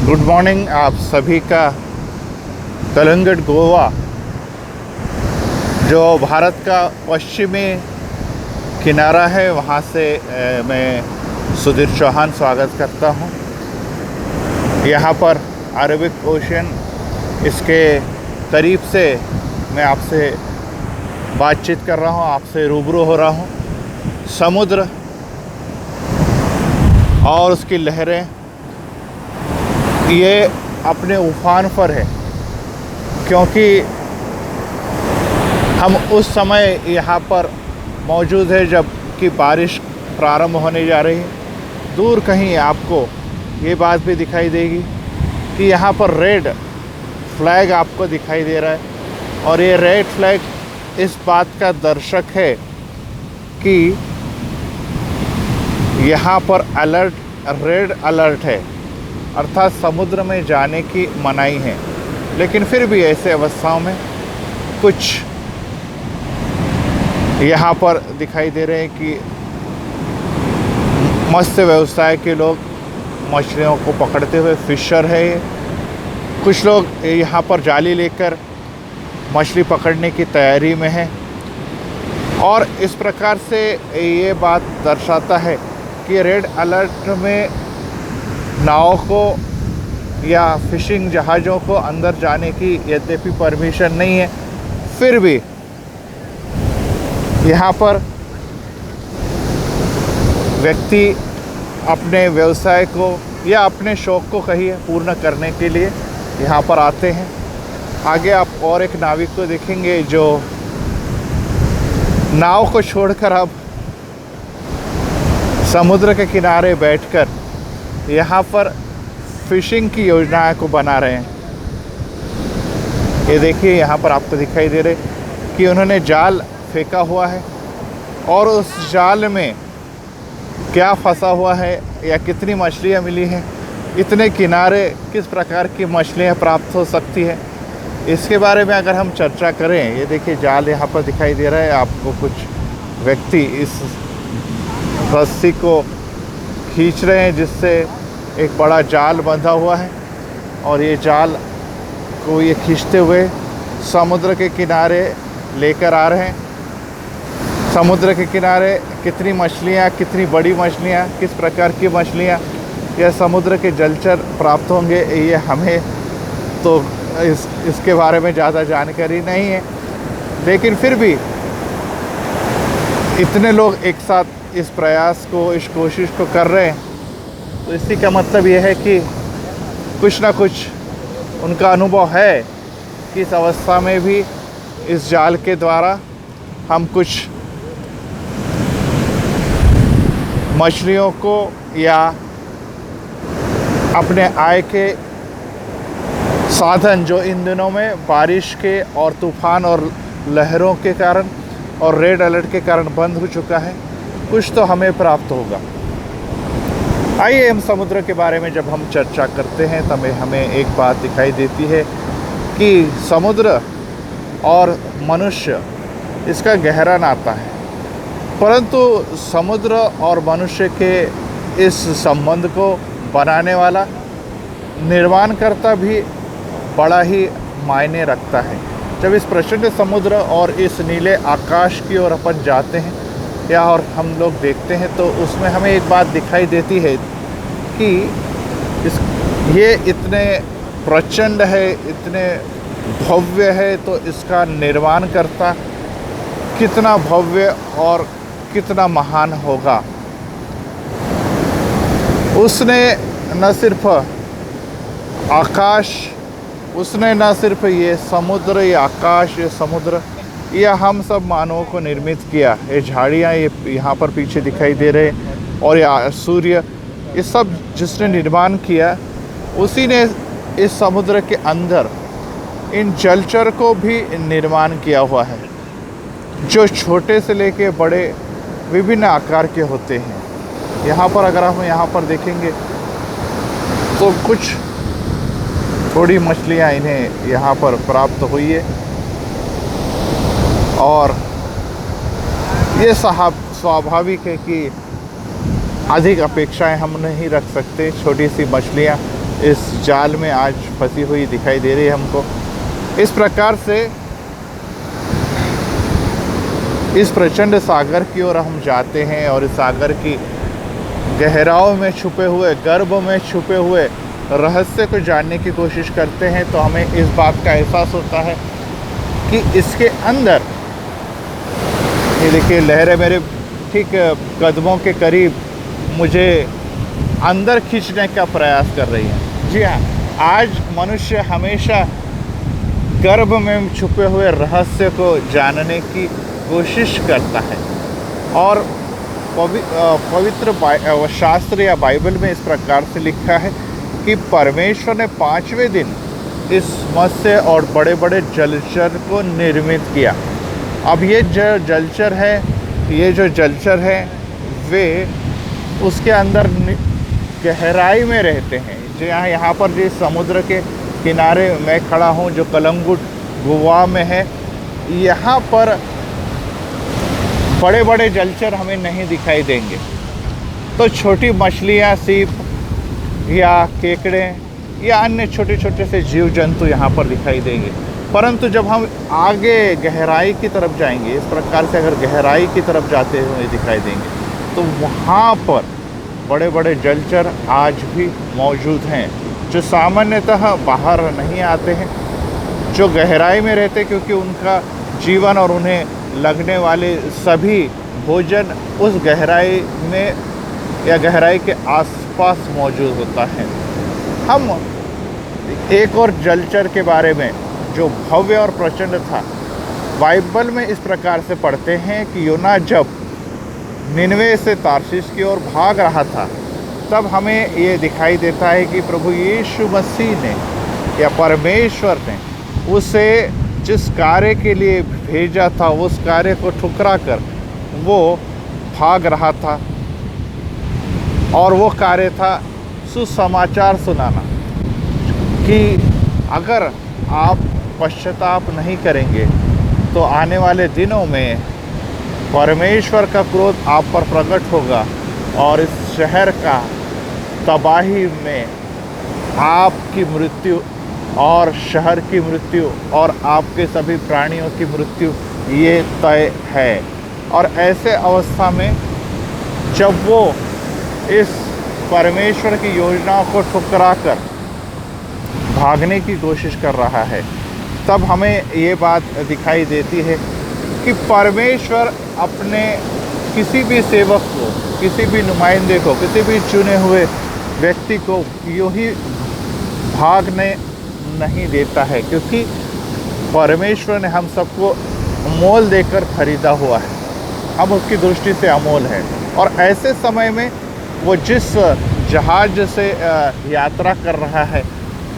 Good morning आप सभी का। कलंगट गोवा जो भारत का पश्चिमी किनारा है, वहाँ से मैं सुधीर चौहान स्वागत करता हूँ। यहाँ पर अरबिक ओशन इसके करीब से मैं आपसे बातचीत कर रहा हूँ, आपसे रूबरू हो रहा हूँ। समुद्र और उसकी लहरें ये अपने उफान पर है, क्योंकि हम उस समय यहाँ पर मौजूद है जब कि बारिश प्रारंभ होने जा रही है। दूर कहीं आपको ये बात भी दिखाई देगी कि यहाँ पर रेड फ्लैग आपको दिखाई दे रहा है, और ये रेड फ्लैग इस बात का दर्शक है कि यहाँ पर रेड अलर्ट है, अर्थात समुद्र में जाने की मनाही है। लेकिन फिर भी ऐसे अवस्थाओं में कुछ यहाँ पर दिखाई दे रहे हैं कि मत्स्य व्यवसाय के लोग मछलियों को पकड़ते हुए, फिशर है ये। कुछ लोग यहाँ पर जाली लेकर मछली पकड़ने की तैयारी में हैं, और इस प्रकार से ये बात दर्शाता है कि रेड अलर्ट में नाव को या फिशिंग जहाज़ों को अंदर जाने की यद्यपि परमिशन नहीं है, फिर भी यहाँ पर व्यक्ति अपने व्यवसाय को या अपने शौक़ को कहीं पूर्ण करने के लिए यहाँ पर आते हैं। आगे आप और एक नाविक को देखेंगे जो नाव को छोड़कर अब समुद्र के किनारे बैठकर यहाँ पर फिशिंग की योजना को बना रहे हैं। ये देखिए, यहाँ पर आपको दिखाई दे रहे कि उन्होंने जाल फेंका हुआ है, और उस जाल में क्या फंसा हुआ है या कितनी मछलियाँ मिली हैं, इतने किनारे किस प्रकार की मछलियाँ प्राप्त हो सकती है, इसके बारे में अगर हम चर्चा करें। ये देखिए, जाल यहाँ पर दिखाई दे रहा है आपको। कुछ व्यक्ति इस रस्सी को खींच रहे हैं जिससे एक बड़ा जाल बंधा हुआ है, और ये जाल को ये खींचते हुए समुद्र के किनारे लेकर आ रहे हैं। समुद्र के किनारे कितनी मछलियाँ, कितनी बड़ी मछलियाँ, किस प्रकार की मछलियाँ या समुद्र के जलचर प्राप्त होंगे, ये हमें तो इसके बारे में ज़्यादा जानकारी नहीं है। लेकिन फिर भी इतने लोग एक साथ इस प्रयास को, इस कोशिश को कर रहे हैं, तो इसी का मतलब ये है कि कुछ ना कुछ उनका अनुभव है कि इस अवस्था में भी इस जाल के द्वारा हम कुछ मछलियों को या अपने आय के साधन, जो इन दिनों में बारिश के और तूफ़ान और लहरों के कारण और रेड अलर्ट के कारण बंद हो चुका है, कुछ तो हमें प्राप्त होगा। आइए, हम समुद्र के बारे में जब हम चर्चा करते हैं तब हमें एक बात दिखाई देती है कि समुद्र और मनुष्य, इसका गहरा नाता है। परंतु समुद्र और मनुष्य के इस संबंध को बनाने वाला निर्माणकर्ता भी बड़ा ही मायने रखता है। जब इस प्रचंड समुद्र और इस नीले आकाश की ओर अपन जाते हैं या और हम लोग देखते हैं, तो उसमें हमें एक बात दिखाई देती है कि ये इतने प्रचंड है, इतने भव्य है, तो इसका निर्माणकर्ता कितना भव्य और कितना महान होगा। उसने न सिर्फ आकाश, उसने न सिर्फ ये समुद्र, ये आकाश, ये समुद्र, यह हम सब मानवों को निर्मित किया। ये झाड़ियाँ ये यहाँ पर पीछे दिखाई दे रहे, और ये सूर्य, ये सब जिसने निर्माण किया, उसी ने इस समुद्र के अंदर इन जलचर को भी निर्माण किया हुआ है, जो छोटे से लेके बड़े विभिन्न आकार के होते हैं। यहाँ पर अगर हम यहाँ पर देखेंगे तो कुछ थोड़ी मछलियाँ इन्हें यहाँ पर प्राप्त हुई है, और ये स्वाभाविक है कि अधिक अपेक्षाएं हम नहीं रख सकते। छोटी सी मछलियाँ इस जाल में आज फंसी हुई दिखाई दे रही है हमको। इस प्रकार से इस प्रचंड सागर की ओर हम जाते हैं और इस सागर की गहराओं में छुपे हुए, गर्भ में छुपे हुए रहस्य को जानने की कोशिश करते हैं, तो हमें इस बात का एहसास होता है कि इसके अंदर, ये देखिए लहरें मेरे ठीक कदमों के करीब मुझे अंदर खींचने का प्रयास कर रही है। जी हाँ, आज मनुष्य हमेशा गर्भ में छुपे हुए रहस्य को जानने की कोशिश करता है। और पवित्र शास्त्र या बाइबल में इस प्रकार से लिखा है कि परमेश्वर ने 5वें दिन इस मत्स्य और बड़े बड़े जलचर को निर्मित किया। अब ये जो जलचर है वे उसके अंदर गहराई में रहते हैं। जो यहाँ पर जिस समुद्र के किनारे मैं खड़ा हूँ, जो कलंगुट गोवा में है, यहाँ पर बड़े बड़े जलचर हमें नहीं दिखाई देंगे। तो छोटी मछलियाँ, सीप या केकड़े या अन्य छोटे छोटे से जीव जंतु यहाँ पर दिखाई देंगे। परंतु जब हम आगे गहराई की तरफ जाएंगे, इस प्रकार से अगर गहराई की तरफ जाते हुए दिखाई देंगे, तो वहाँ पर बड़े बड़े जलचर आज भी मौजूद हैं, जो सामान्यतः बाहर नहीं आते हैं, जो गहराई में रहते, क्योंकि उनका जीवन और उन्हें लगने वाले सभी भोजन उस गहराई में या गहराई के आसपास मौजूद होता है। हम एक और जलचर के बारे में जो भव्य और प्रचंड था, बाइबल में इस प्रकार से पढ़ते हैं कि योना जब निनवे से तार्शीश की ओर भाग रहा था, तब हमें ये दिखाई देता है कि प्रभु यीशु मसीह ने या परमेश्वर ने उसे जिस कार्य के लिए भेजा था, उस कार्य को ठुकरा कर वो भाग रहा था। और वो कार्य था सुसमाचार सुनाना कि अगर आप पश्चाताप नहीं करेंगे तो आने वाले दिनों में परमेश्वर का क्रोध आप पर प्रकट होगा और इस शहर का तबाही में आपकी मृत्यु और शहर की मृत्यु और आपके सभी प्राणियों की मृत्यु ये तय है। और ऐसे अवस्था में जब वो इस परमेश्वर की योजना को ठुकरा कर भागने की कोशिश कर रहा है, तब हमें ये बात दिखाई देती है कि परमेश्वर अपने किसी भी सेवक को, किसी भी नुमाइंदे को, किसी भी चुने हुए व्यक्ति को यूँ ही भागने नहीं देता है, क्योंकि परमेश्वर ने हम सबको मोल देकर खरीदा हुआ है। हम उसकी दृष्टि से अमोल है। और ऐसे समय में वो जिस जहाज से यात्रा कर रहा है,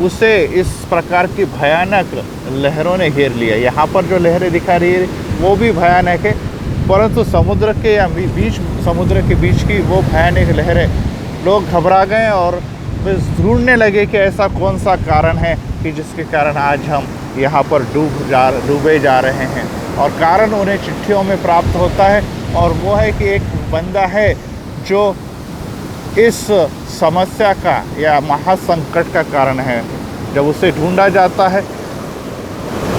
उसे इस प्रकार की भयानक लहरों ने घेर लिया। यहाँ पर जो लहरें दिखा रही है वो भी भयानक है, परंतु समुद्र के या समुद्र के बीच की वो भयानक लहरें, लोग घबरा गए और ढूंढने लगे कि ऐसा कौन सा कारण है कि जिसके कारण आज हम यहाँ पर डूबे जा रहे हैं। और कारण उन्हें चिट्ठियों में प्राप्त होता है, और वो है कि एक बंदा है जो इस समस्या का या महासंकट का कारण है। जब उसे ढूंढा जाता है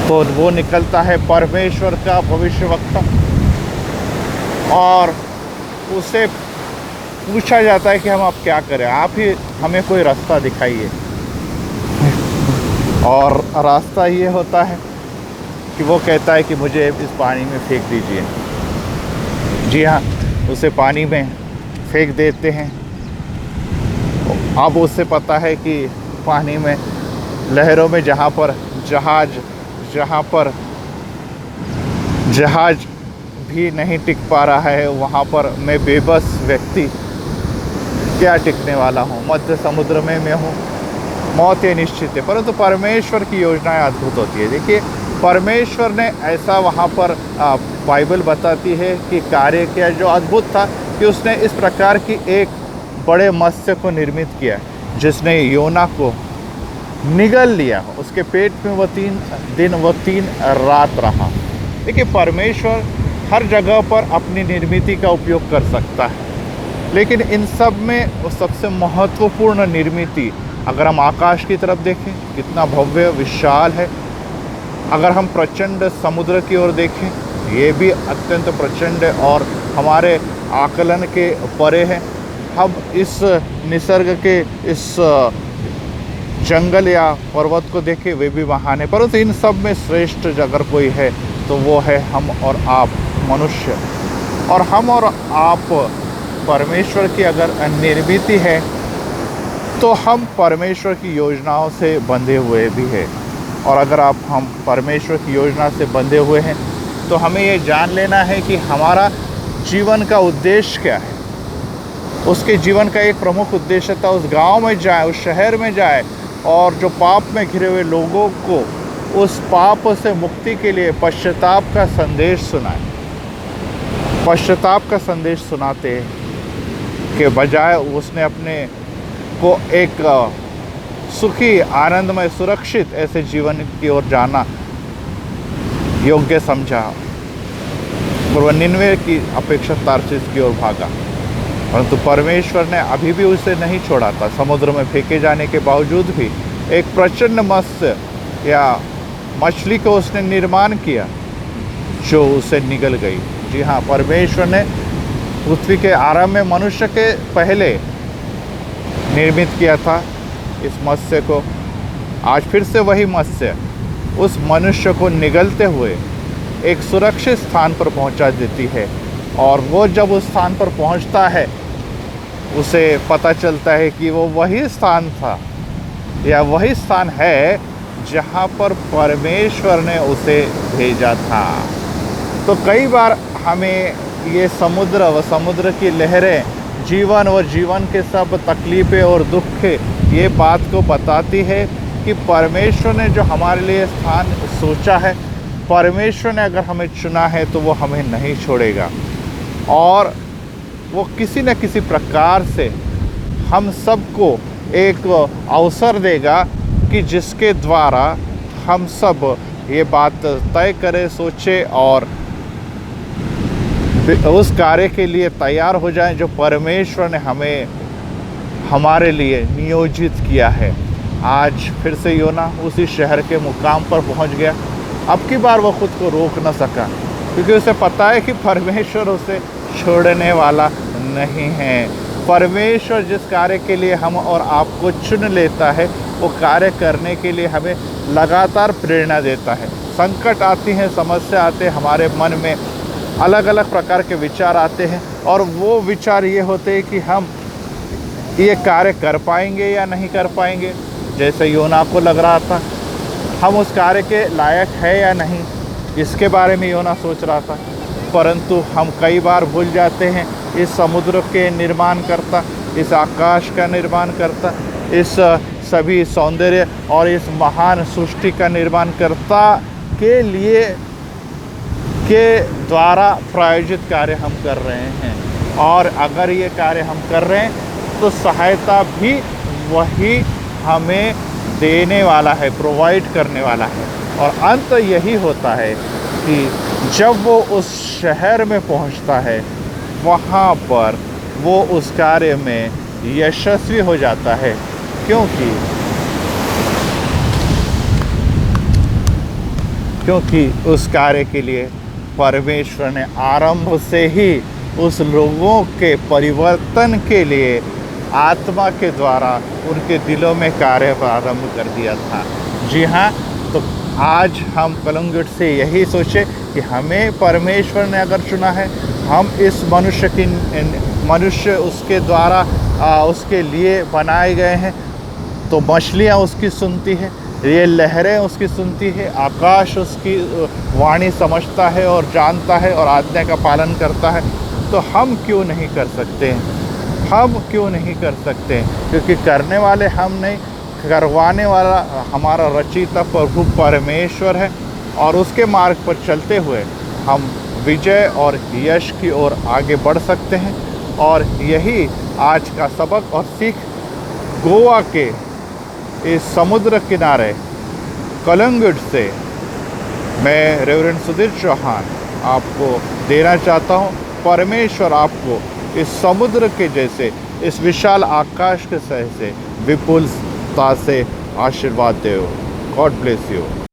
तो वो निकलता है परमेश्वर का भविष्यवक्ता, और उसे पूछा जाता है कि हम अब क्या करें, आप ही हमें कोई रास्ता दिखाइए। और रास्ता ये होता है कि वो कहता है कि मुझे इस पानी में फेंक दीजिए। जी हाँ, उसे पानी में फेंक देते हैं। अब उसे पता है कि पानी में लहरों में जहाँ पर जहाज भी नहीं टिक पा रहा है, वहाँ पर मैं बेबस व्यक्ति क्या टिकने वाला हूँ। मध्य समुद्र में मैं हूँ, मौत ये निश्चित है। परंतु परमेश्वर की योजनाएं अद्भुत होती है। देखिए, परमेश्वर ने ऐसा वहाँ पर बाइबल बताती है कि कार्य किया जो अद्भुत था, कि उसने इस प्रकार की एक बड़े मत्स्य को निर्मित किया जिसने योना को निगल लिया। उसके पेट में वो 3 दिन वो 3 रात रहा। देखिए, परमेश्वर हर जगह पर अपनी निर्मिति का उपयोग कर सकता है, लेकिन इन सब में वो सबसे महत्वपूर्ण निर्मिति अगर हम आकाश की तरफ देखें कितना भव्य विशाल है। अगर हम प्रचंड समुद्र की ओर देखें, ये भी अत्यंत प्रचंड है और हमारे आकलन के परे है। हम इस निसर्ग के इस जंगल या पर्वत को देखें, वे भी महान है, परंतु इन सब में श्रेष्ठ अगर कोई है तो वो है हम और आप मनुष्य। और हम और आप परमेश्वर की अगर निर्मित है तो हम परमेश्वर की योजनाओं से बंधे हुए भी हैं। और अगर हम परमेश्वर की योजना से बंधे हुए हैं तो हमें ये जान लेना है कि हमारा जीवन का उद्देश्य क्या है। उसके जीवन का एक प्रमुख उद्देश्य था उस गांव में जाए, उस शहर में जाए और जो पाप में घिरे हुए लोगों को उस पाप से मुक्ति के लिए पश्चाताप का संदेश सुनाए। पश्चाताप का संदेश सुनाते के बजाय उसने अपने को एक सुखी, आनंदमय, सुरक्षित ऐसे जीवन की ओर जाना योग्य समझा और वह निन्वे की अपेक्षा तार्शीश की ओर भागा। परंतु परमेश्वर ने अभी भी उसे नहीं छोड़ा था। समुद्र में फेंके जाने के बावजूद भी एक प्रचंड मत्स्य या मछली को उसने निर्माण किया जो उसे निगल गई। जी हाँ, परमेश्वर ने पृथ्वी के आरंभ में मनुष्य के पहले निर्मित किया था इस मत्स्य को। आज फिर से वही मत्स्य उस मनुष्य को निगलते हुए एक सुरक्षित स्थान पर पहुंचा देती है। और वो जब उस स्थान पर पहुंचता है उसे पता चलता है कि वो वही स्थान था या वही स्थान है जहां पर परमेश्वर ने उसे भेजा था। तो कई बार हमें ये समुद्र व समुद्र की लहरें, जीवन व जीवन के सब तकलीफ़ें और दुख ये बात को बताती है कि परमेश्वर ने जो हमारे लिए स्थान सोचा है, परमेश्वर ने अगर हमें चुना है तो वो हमें नहीं छोड़ेगा और वो किसी न किसी प्रकार से हम सबको एक अवसर देगा कि जिसके द्वारा हम सब ये बात तय करें, सोचें और उस कार्य के लिए तैयार हो जाएं जो परमेश्वर ने हमें हमारे लिए नियोजित किया है। आज फिर से योना उसी शहर के मुकाम पर पहुंच गया। अब की बार वो खुद को रोक न सका क्योंकि उसे पता है कि परमेश्वर उसे छोड़ने वाला नहीं है। परमेश्वर जिस कार्य के लिए हम और आपको चुन लेता है वो कार्य करने के लिए हमें लगातार प्रेरणा देता है। संकट आती हैं, समस्या आते हैं, हमारे मन में अलग अलग प्रकार के विचार आते हैं और वो विचार ये होते हैं कि हम ये कार्य कर पाएंगे या नहीं कर पाएंगे। जैसे योना को लग रहा था हम उस कार्य के लायक है या नहीं, इसके बारे में योना सोच रहा था। परंतु हम कई बार भूल जाते हैं इस समुद्र के निर्माण करता, इस आकाश का निर्माण करता, इस सभी सौंदर्य और इस महान सृष्टि का निर्माण करता के लिए के द्वारा प्रायोजित कार्य हम कर रहे हैं। और अगर ये कार्य हम कर रहे हैं तो सहायता भी वही हमें देने वाला है, प्रोवाइड करने वाला है। और अंत यही होता है कि जब वो उस शहर में पहुंचता है वहाँ पर वो उस कार्य में यशस्वी हो जाता है क्योंकि उस कार्य के लिए परमेश्वर ने आरंभ से ही उस लोगों के परिवर्तन के लिए आत्मा के द्वारा उनके दिलों में कार्य प्रारंभ कर दिया था। जी हाँ, तो आज हम कलंगुट से यही सोचें कि हमें परमेश्वर ने अगर चुना है, हम इस मनुष्य उसके द्वारा उसके लिए बनाए गए हैं। तो मछलियाँ उसकी सुनती है, ये लहरें उसकी सुनती है, आकाश उसकी वाणी समझता है और जानता है और आज्ञा का पालन करता है। तो हम क्यों नहीं कर सकते हैं? हम क्यों नहीं कर सकते हैं? क्योंकि करने वाले हम नहीं, करवाने वाला हमारा रचयिता प्रभु परमेश्वर है। और उसके मार्ग पर चलते हुए हम विजय और यश की ओर आगे बढ़ सकते हैं। और यही आज का सबक और सीख गोवा के इस समुद्र किनारे कलंगुट से मैं रेवरेंड सुधीर चौहान आपको देना चाहता हूँ। परमेश्वर आपको इस समुद्र के जैसे, इस विशाल आकाश के सह से विपुल उस्ताद से आशीर्वाद दो। God bless you.